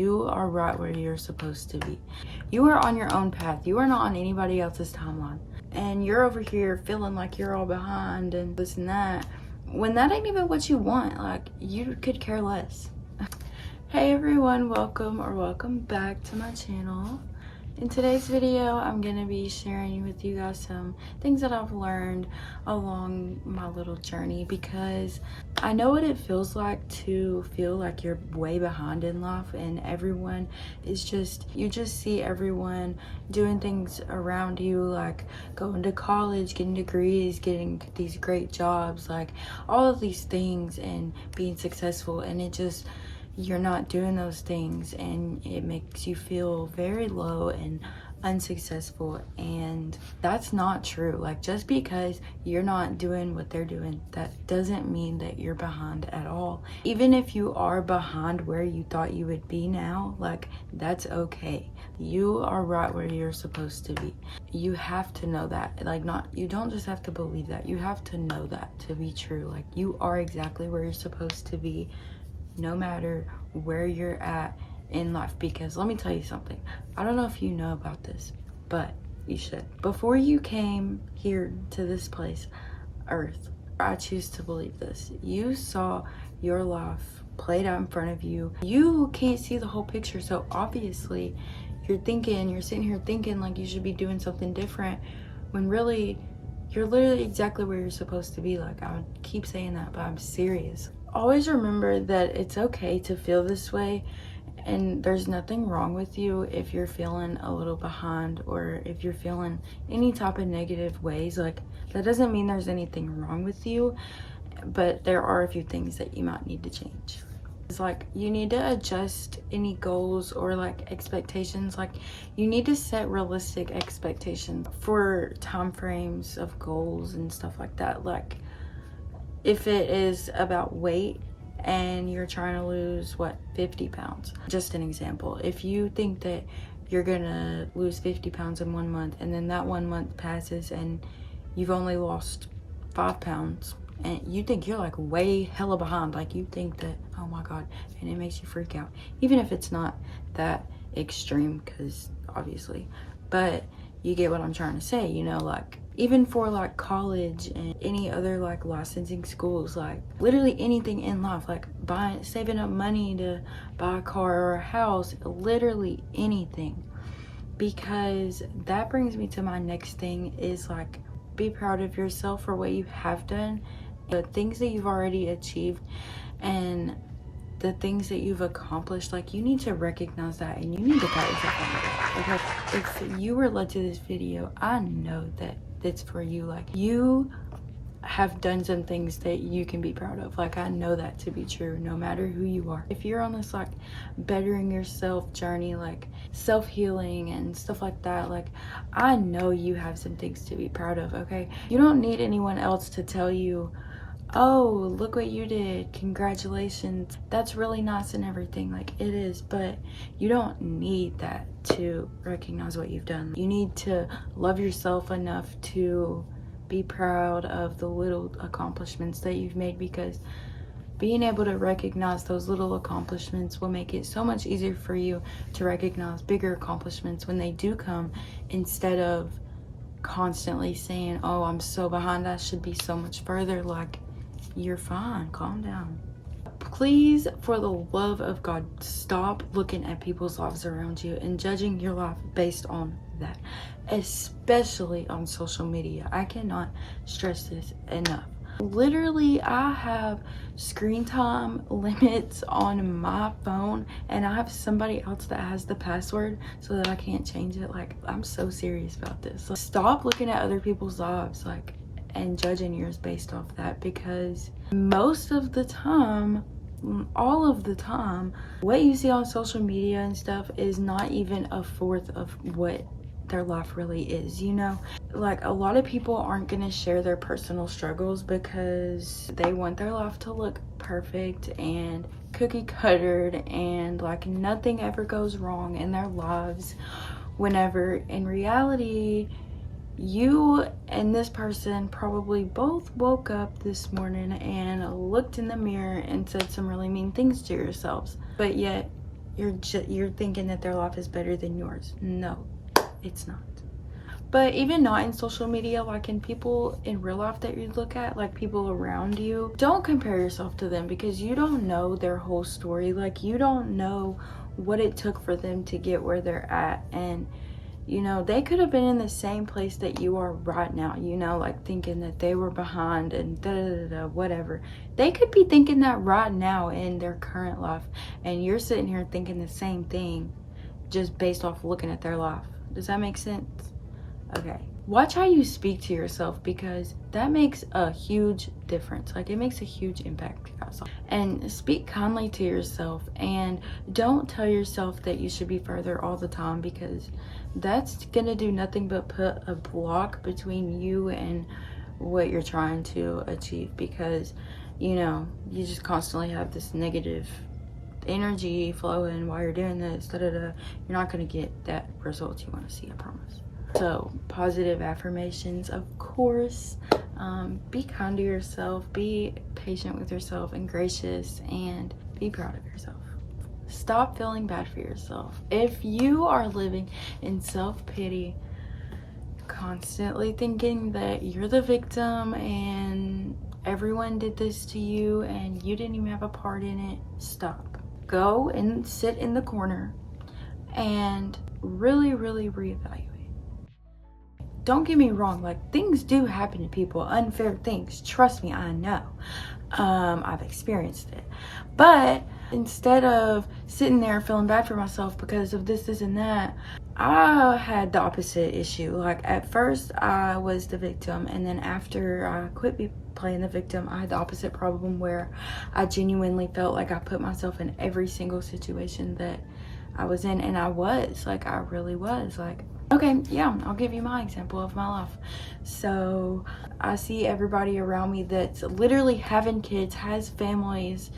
You are right where you're supposed to be. You are on your own path. You are not on anybody else's timeline. And you're over here feeling like you're all behind and this and that, when that ain't even what you want. Like, you could care less. Hey everyone, welcome back to my channel. In today's video, I'm gonna be sharing with you guys some things that I've learned along my little journey, because I know what it feels like to feel like you're way behind in life, and everyone is you just see everyone doing things around you, like going to college, getting degrees, getting these great jobs, like all of these things and being successful, and you're not doing those things, and it makes you feel very low and unsuccessful. And that's not true. Like, just because you're not doing what they're doing, that doesn't mean that you're behind at all. Even if you are behind where you thought you would be now, like, that's okay. You are right where you're supposed to be. You have to know that. Like, you don't just have to believe that, you have to know that to be true. Like, you are exactly where you're supposed to be, no matter where you're at in life. Because let me tell you something, I don't know if you know about this, but you should. Before you came here to this place, Earth, I choose to believe this, you saw your life played out in front of you. You can't see the whole picture, so obviously you're sitting here thinking like you should be doing something different, when really you're literally exactly where you're supposed to be. Like, I keep saying that, but I'm serious. Always remember that it's okay to feel this way, and there's nothing wrong with you if you're feeling a little behind, or if you're feeling any type of negative ways. Like, that doesn't mean there's anything wrong with you, but there are a few things that you might need to change. It's like, you need to adjust any goals or like expectations. Like, you need to set realistic expectations for time frames of goals and stuff like that. Like, if it is about weight and you're trying to lose 50 pounds, just an example, if you think that you're gonna lose 50 pounds in 1 month, and then that 1 month passes and you've only lost 5 pounds, and you think you're like way hella behind, like you think that, oh my god, and it makes you freak out, even if it's not that extreme, because obviously, but you get what I'm trying to say, you know. Like, even for like college and any other like licensing schools, like literally anything in life, like saving up money to buy a car or a house, literally anything. Because that brings me to my next thing, is like, be proud of yourself for what you have done, the things that you've already achieved, and the things that you've accomplished. Like, you need to recognize that, and you need to pat yourself on the back. Like, if you were led to this video, I know that it's for you. Like, you have done some things that you can be proud of. Like, I know that to be true, no matter who you are. If you're on this like bettering yourself journey, like self-healing and stuff like that, like, I know you have some things to be proud of. Okay, you don't need anyone else to tell you, oh, look what you did, congratulations, that's really nice and everything. Like, it is, but you don't need that to recognize what you've done. You need to love yourself enough to be proud of the little accomplishments that you've made, because being able to recognize those little accomplishments will make it so much easier for you to recognize bigger accomplishments when they do come, instead of constantly saying, oh, I'm so behind, I should be so much further. Like, you're fine, calm down. Please, for the love of God, stop looking at people's lives around you and judging your life based on that, especially on social media. I cannot stress this enough. Literally, I have screen time limits on my phone, and I have somebody else that has the password so that I can't change it. Like, I'm so serious about this. Like, stop looking at other people's lives, like, and judging yours based off that, because most of the time, all of the time, what you see on social media and stuff is not even a fourth of what their life really is, you know. Like, a lot of people aren't gonna share their personal struggles because they want their life to look perfect and cookie cuttered, and like nothing ever goes wrong in their lives, whenever in reality, you and this person probably both woke up this morning and looked in the mirror and said some really mean things to yourselves, but yet you're thinking that their life is better than yours. No, it's not. But even not in social media, like in people in real life that you look at, like people around you, don't compare yourself to them, because you don't know their whole story. Like, you don't know what it took for them to get where they're at. And you know, they could have been in the same place that you are right now, you know, like thinking that they were behind and whatever. They could be thinking that right now in their current life, and you're sitting here thinking the same thing just based off looking at their life. Does that make sense? Okay. Watch how you speak to yourself, because that makes a huge difference. Like, it makes a huge impact, guys. And speak kindly to yourself, and don't tell yourself that you should be further all the time, because that's gonna do nothing but put a block between you and what you're trying to achieve, because you know, you just constantly have this negative energy flowing while you're doing this. You're not gonna get that result you want to see, I promise. So, positive affirmations, of course. Be kind to yourself, be patient with yourself, and gracious, and be proud of yourself. Stop feeling bad for yourself. If you are living in self-pity, constantly thinking that you're the victim and everyone did this to you and you didn't even have a part in it, stop. Go and sit in the corner and really, really reevaluate. Don't get me wrong, like, things do happen to people, unfair things. Trust me, I know. I've experienced it. But instead of sitting there feeling bad for myself because of this, and that, I had the opposite issue. Like, at first, I was the victim, and then after I quit playing the victim, I had the opposite problem where I genuinely felt like I put myself in every single situation that I was in, and I really was. Like, okay, yeah, I'll give you my example of my life. So I see everybody around me that's literally having kids, has families,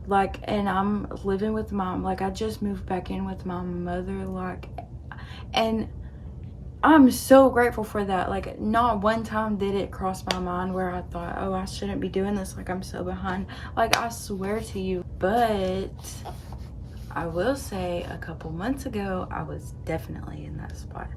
like, and I'm living with mom. Like, I just moved back in with my mother, like, and I'm so grateful for that. Like, not one time did it cross my mind where I thought, oh, I shouldn't be doing this, like, I'm so behind. Like, I swear to you. But I will say, a couple months ago, I was definitely in that spot.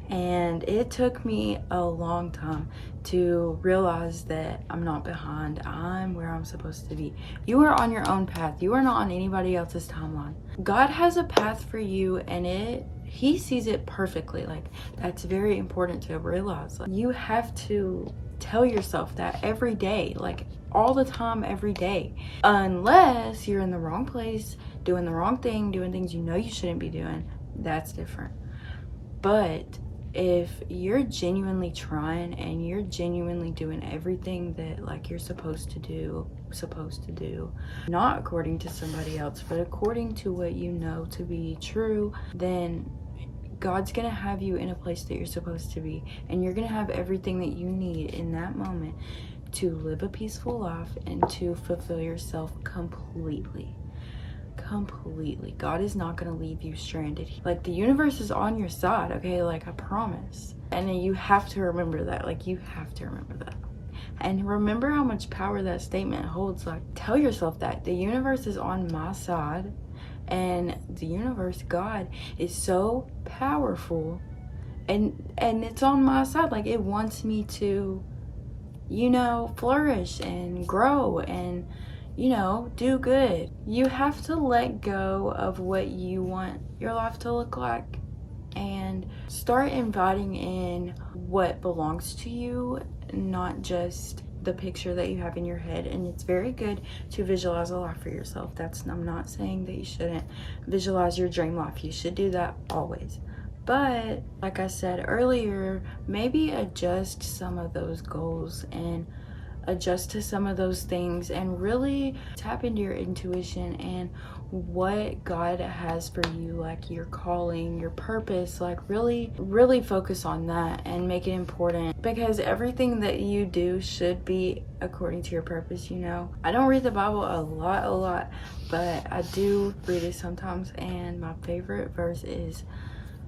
And it took me a long time to realize that I'm not behind. I'm where I'm supposed to be. You are on your own path. You are not on anybody else's timeline. God has a path for you, and He sees it perfectly. Like, that's very important to realize. Like, you have to tell yourself that every day, like all the time, every day, unless you're in the wrong place, doing the wrong thing, doing things you know you shouldn't be doing. That's different. But if you're genuinely trying and you're genuinely doing everything that, like, you're supposed to do, not according to somebody else, but according to what you know to be true, then God's gonna have you in a place that you're supposed to be, and you're gonna have everything that you need in that moment to live a peaceful life and to fulfill yourself completely. God is not gonna leave you stranded. Like, the universe is on your side, okay? Like, I promise. And you have to remember that. Like, you have to remember that. And remember how much power that statement holds. Like, tell yourself that the universe is on my side. And the universe, God, is so powerful, and it's on my side. Like, it wants me to, you know, flourish and grow and, you know, do good. You have to let go of what you want your life to look like and start inviting in what belongs to you, not just the picture that you have in your head. And it's very good to visualize a life for yourself. I'm not saying that you shouldn't visualize your dream life. You should do that always. But like I said earlier, maybe adjust some of those goals and adjust to some of those things and really tap into your intuition and what God has for you, like your calling, your purpose. Like, really focus on that and make it important, because everything that you do should be according to your purpose. You know, I don't read the Bible a lot, but I do read it sometimes, and my favorite verse is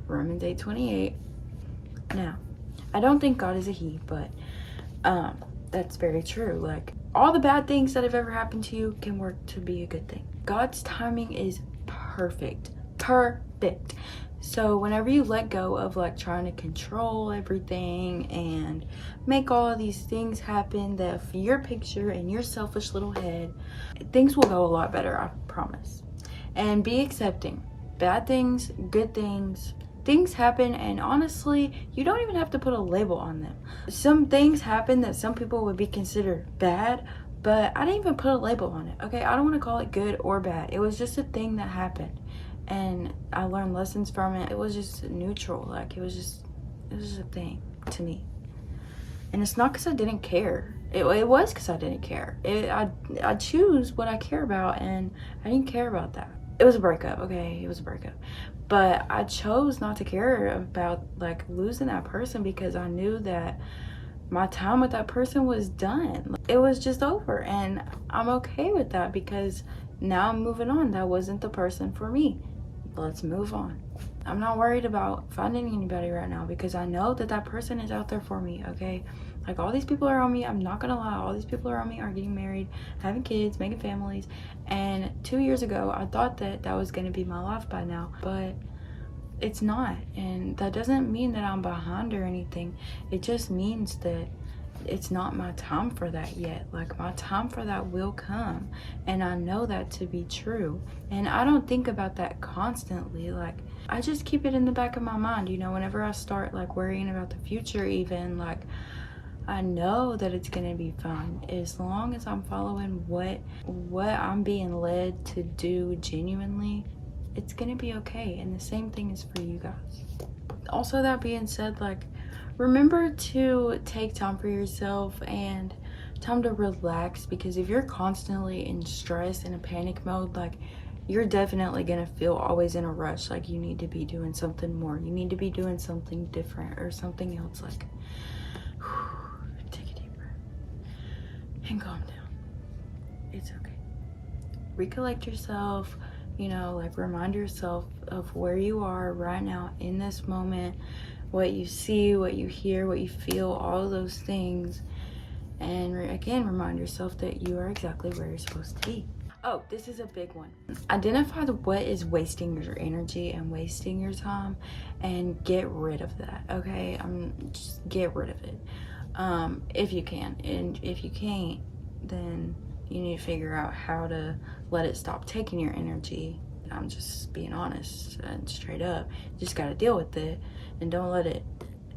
Romans 8:28. Now, I don't think God is a he, but that's very true. Like, all the bad things that have ever happened to you can work to be a good thing. God's timing is perfect. perfect. So whenever you let go of like trying to control everything and make all of these things happen that for your picture and your selfish little head, things will go a lot better, I promise. And be accepting. Bad things, good things. Things happen, and honestly, you don't even have to put a label on them. Some things happen that some people would be considered bad, but I didn't even put a label on it, okay? I don't want to call it good or bad. It was just a thing that happened, and I learned lessons from it. It was just neutral. Like, it was just a thing to me. And it's not because I didn't care. It was because I didn't care. I choose what I care about, and I didn't care about that. It was a breakup, okay? It was a breakup. But I chose not to care about, like, losing that person because I knew that my time with that person was done. It was just over, and I'm okay with that because now I'm moving on. That wasn't the person for me. Let's move on. I'm not worried about finding anybody right now because I know that that person is out there for me, okay? Like, all these people around me, I'm not gonna lie, all these people around me are getting married, having kids, making families, and 2 years ago, I thought that that was gonna be my life by now, but it's not, and that doesn't mean that I'm behind or anything. It just means that it's not my time for that yet. Like, my time for that will come, and I know that to be true, and I don't think about that constantly. Like, I just keep it in the back of my mind, you know, whenever I start like worrying about the future, even, like, I know that it's gonna be fine as long as I'm following what I'm being led to do genuinely. It's gonna be okay, and the same thing is for you guys. Also, that being said, like, remember to take time for yourself and time to relax, because if you're constantly in stress and a panic mode, like, you're definitely gonna feel always in a rush, like you need to be doing something more, you need to be doing something different or something else. Like, take a deep breath and calm down. It's okay. Recollect yourself, you know, like, remind yourself of where you are right now in this moment, what you see, what you hear, what you feel, all of those things. And again, remind yourself that you are exactly where you're supposed to be. Oh, this is a big one. Identify what is wasting your energy and wasting your time, and get rid of that, okay? Just get rid of it, if you can. And if you can't, then you need to figure out how to let it stop taking your energy. I'm just being honest and straight up. You just gotta deal with it, and don't let it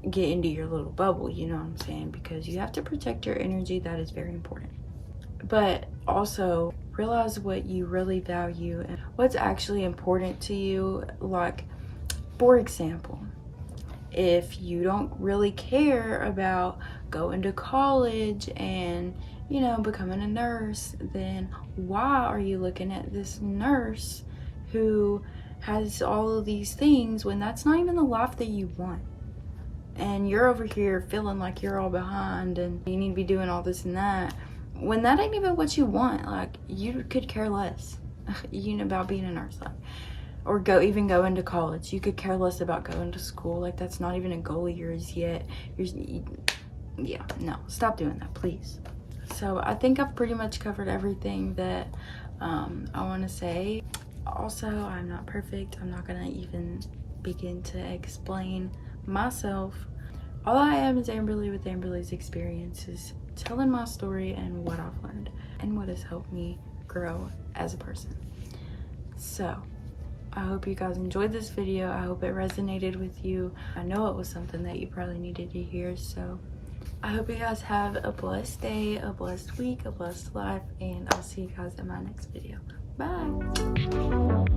get into your little bubble, you know what I'm saying? Because you have to protect your energy. That is very important. But also realize what you really value and what's actually important to you. Like, for example, if you don't really care about going to college and, you know, becoming a nurse, then why are you looking at this nurse who has all of these things when that's not even the life that you want? And you're over here feeling like you're all behind and you need to be doing all this and that, when that ain't even what you want. Like, you could care less you know, about being a nurse, like, or go into college. You could care less about going to school. Like, that's not even a goal of yours yet. Yeah, no, stop doing that, please. So I think I've pretty much covered everything that I want to say. Also, I'm not perfect. I'm not gonna even begin to explain myself. All I am is Amberly with Amberly's experiences, telling my story and what I've learned and what has helped me grow as a person. So I hope you guys enjoyed this video. I hope it resonated with you. I know it was something that you probably needed to hear. So I hope you guys have a blessed day, a blessed week, a blessed life, and I'll see you guys in my next video. Bye.